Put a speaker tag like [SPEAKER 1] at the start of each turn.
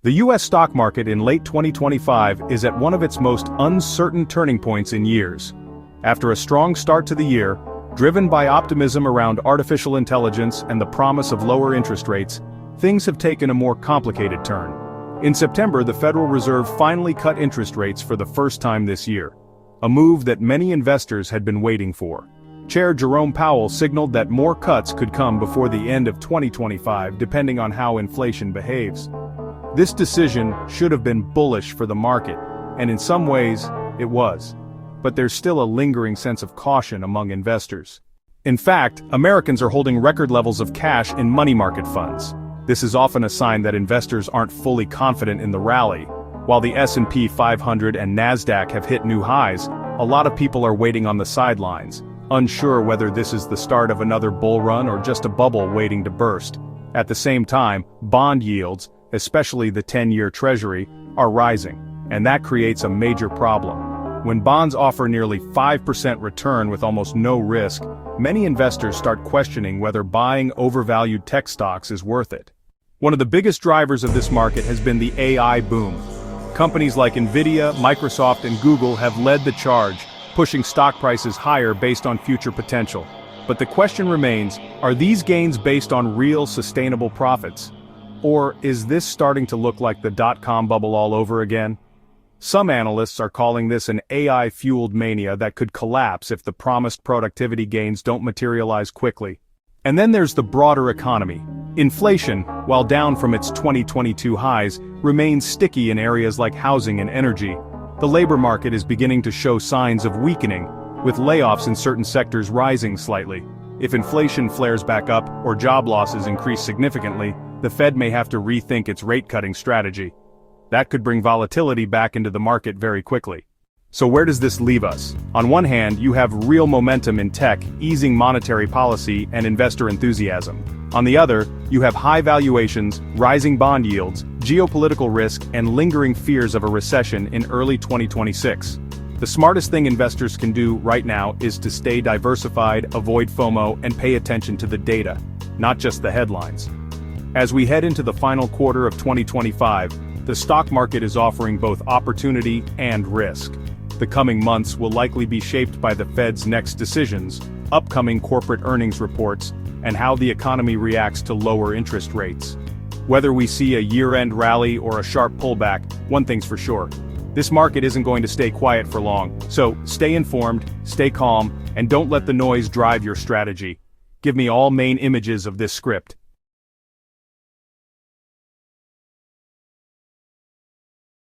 [SPEAKER 1] The U.S. stock market in late 2025 is at one of its most uncertain turning points in years. After a strong start to the year, driven by optimism around artificial intelligence and the promise of lower interest rates, things have taken a more complicated turn. In September, the Federal Reserve finally cut interest rates for the first time this year, a move that many investors had been waiting for. Chair Jerome Powell signaled that more cuts could come before the end of 2025 depending on how inflation behaves. This decision should have been bullish for the market, and in some ways, it was. But there's still a lingering sense of caution among investors. In fact, Americans are holding record levels of cash in money market funds. This is often a sign that investors aren't fully confident in the rally. While the S&P 500 and Nasdaq have hit new highs, a lot of people are waiting on the sidelines, unsure whether this is the start of another bull run or just a bubble waiting to burst. At the same time, bond yields, especially the 10-year Treasury, are rising, and that creates a major problem. When bonds offer nearly 5% return with almost no risk, many investors start questioning whether buying overvalued tech stocks is worth it. One of the biggest drivers of this market has been the AI boom. Companies like Nvidia, Microsoft, and Google have led the charge, pushing stock prices higher based on future potential. But the question remains, are these gains based on real sustainable profits? Or is this starting to look like the dot-com bubble all over again? Some analysts are calling this an AI-fueled mania that could collapse if the promised productivity gains don't materialize quickly. And then there's the broader economy. Inflation, while down from its 2022 highs, remains sticky in areas like housing and energy. The labor market is beginning to show signs of weakening, with layoffs in certain sectors rising slightly. If inflation flares back up or job losses increase significantly, the Fed may have to rethink its rate-cutting strategy. That could bring volatility back into the market very quickly. So where does this leave us? On one hand, you have real momentum in tech, easing monetary policy and investor enthusiasm. On the other, you have high valuations, rising bond yields, geopolitical risk, and lingering fears of a recession in early 2026. The smartest thing investors can do right now is to stay diversified, avoid FOMO, and pay attention to the data, not just the headlines. As we head into the final quarter of 2025, the stock market is offering both opportunity and risk. The coming months will likely be shaped by the Fed's next decisions, upcoming corporate earnings reports, and how the economy reacts to lower interest rates. Whether we see a year-end rally or a sharp pullback, one thing's for sure. This market isn't going to stay quiet for long, so stay informed, stay calm, and don't let the noise drive your strategy. Give me all main images of this script.